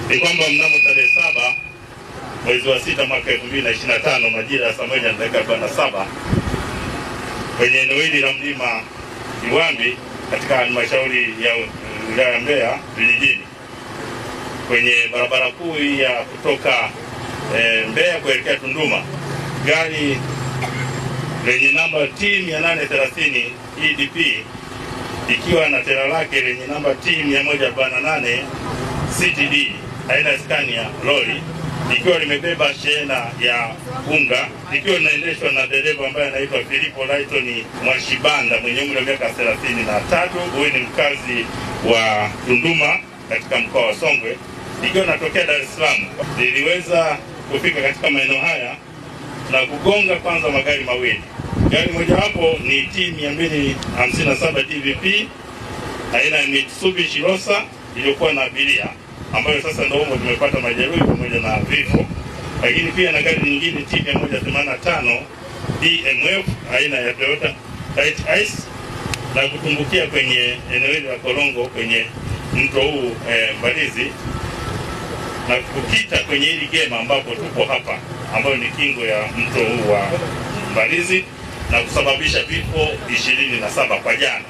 ni kwamba mnamo tarehe 7 mwezi wa 6 mwaka 2025 majira ya saa 1:47 kwenye eneo hili la mlima Iwambi katika halmashauri ya wilaya ya Mbeya vijijini, kwenye barabara kuu ya kutoka Mbeya kuelekea Tunduma, gari lenye namba T830 EDP ikiwa na tela lake lenye namba T148 CTD aina ya Scania lori ikiwa limebeba shehena ya unga, ikiwa linaendeshwa na dereva ambaye anaitwa Filipo Lighton Mwashibanda mwenye umri wa miaka 33. Huyu ni mkazi wa Tunduma katika mkoa wa Songwe, ikiwa natokea Dar es Salaam. Liliweza kufika katika maeneo haya na kugonga kwanza magari mawili. Gari moja hapo ni T257 DVP aina ya Mitsubishi Rosa iliyokuwa na abiria, ambayo sasa ndio humo tumepata majeruhi pamoja na vifo. Lakini pia na gari nyingine T185 DMF aina ya Toyota Light Ice na kutumbukia kwenye eneo hili la Korongo kwenye mto huu Mbalizi na kukita kwenye hili gema ambapo tupo hapa, ambayo ni kingo ya mto huu wa Mbalizi na kusababisha vifo 27 kwa jana.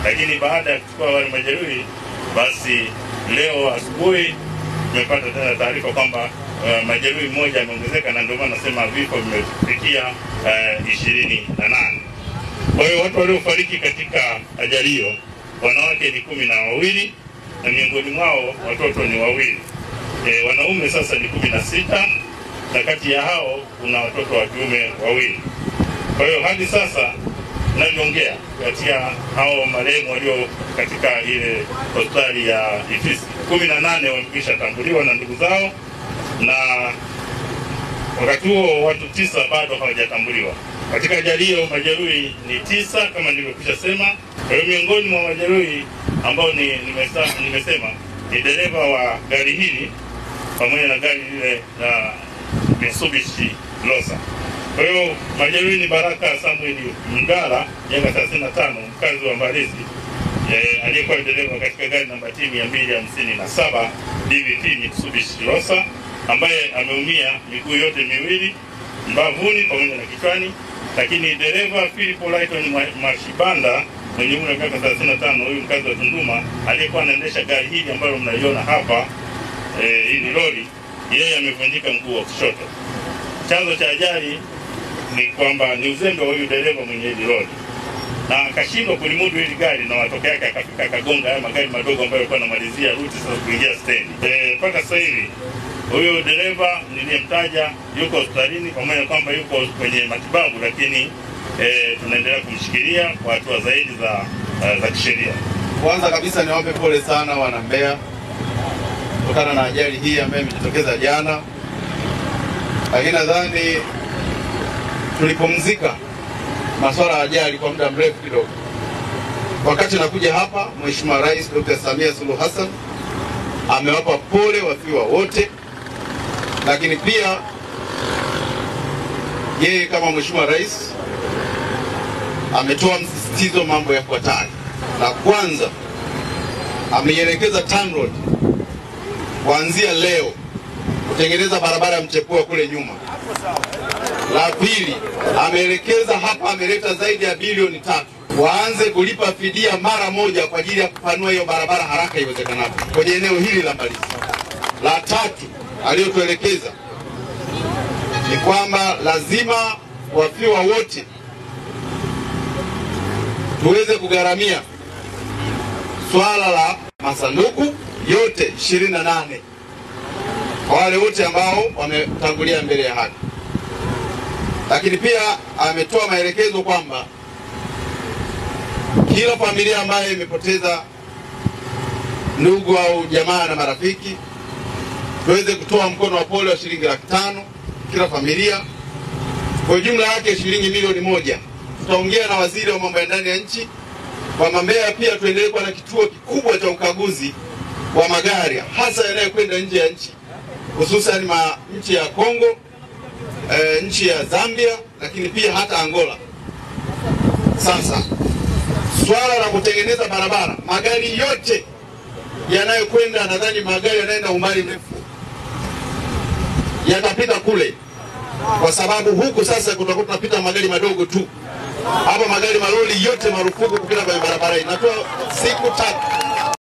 Lakini baada ya kuchukua wale majeruhi, basi leo asubuhi tumepata tena taarifa kwamba majeruhi mmoja ameongezeka, na ndio maana nasema vifo vimefikia 28. Kwa hiyo watu waliofariki katika ajali hiyo, wanawake ni 12 na miongoni mwao watoto ni 2. Wanaume sasa ni 16 na kati ya hao kuna watoto wa kiume 2. Kwa hiyo hadi sasa ninavyoongea, kati ya hao marehemu walio katika ile hospitali ya Ifisi 18 wamekwisha tambuliwa na ndugu zao, na wakati huo watu 9 bado hawajatambuliwa. Katika ajali hiyo majeruhi ni 9 kama nilivyokwisha sema. Kwa hiyo miongoni mwa majeruhi ambao nimesema ni dereva wa gari hili pamoja na gari lile la Mitsubishi Rosa. Kwa hiyo majeruhi ni Baraka Samuel Mgara miaka 35, mkazi wa Mbalizi, aliyekuwa dereva katika gari namba T257 DVP Mitsubishi Rosa, ambaye ameumia miguu yote miwili, mbavuni pamoja na kichwani. Lakini dereva Filipo Lighton Mwashibanda mwenye umri wa miaka 35, huyu mkazi wa Tunduma, aliyekuwa anaendesha gari hili ambalo mnaliona hapa, hii ni lori, yeye amevunjika mguu wa kushoto. Chanzo cha ajali ni kwamba ni uzembe wa huyu dereva mwenye hili lori, na akashindwa kulimudu hili gari, na matokeo yake akafika akagonga haya magari madogo ambayo yalikuwa yanamalizia ruti sasa kuingia stendi. Mpaka sasa hivi huyu dereva niliyemtaja yuko hospitalini, pamoja na kwamba yuko kwenye matibabu, lakini tunaendelea kumshikilia kwa hatua zaidi za kisheria. Kwanza kabisa niwape pole sana wana Mbeya kutokana na ajali hii ambayo imejitokeza jana, lakini nadhani tulipumzika masuala ya ajali kwa muda mrefu kidogo. Wakati nakuja hapa, Mheshimiwa Rais Dr. Samia Suluhu Hassan amewapa pole wafiwa wote, lakini pia yeye kama Mheshimiwa Rais ametoa msisitizo mambo yafuatayo. La kwanza, ameielekeza TANROADS kuanzia leo kutengeneza barabara ya mchepuo kule nyuma. La pili, ameelekeza hapa, ameleta zaidi ya bilioni 3 waanze kulipa fidia mara moja kwa ajili ya kupanua hiyo barabara haraka iwezekanavyo kwenye eneo hili la Mbalizi. La tatu aliyotuelekeza ni kwamba lazima wafiwa wote tuweze kugharamia swala la masanduku yote 28 kwa wale wote ambao wametangulia mbele ya haki. Lakini pia ametoa maelekezo kwamba kila familia ambayo imepoteza ndugu au jamaa na marafiki tuweze kutoa mkono wa pole wa shilingi 500,000 kila familia, kwa jumla yake shilingi milioni 1. Tutaongea na waziri wa mambo ya ndani ya nchi kwa Mbeya pia tuendelee kuwa na kituo kikubwa cha ukaguzi wa magari hasa yanayokwenda nje ya nchi, hususan nchi ya Kongo, nchi ya Zambia, lakini pia hata Angola. Sasa swala la kutengeneza barabara, magari yote yanayokwenda, nadhani magari yanaenda umbali mrefu yatapita kule, kwa sababu huku sasa kutakuwa tunapita magari madogo tu. Hapa magari malori yote marufuku kupita kwenye barabara hii. Natoa siku 3.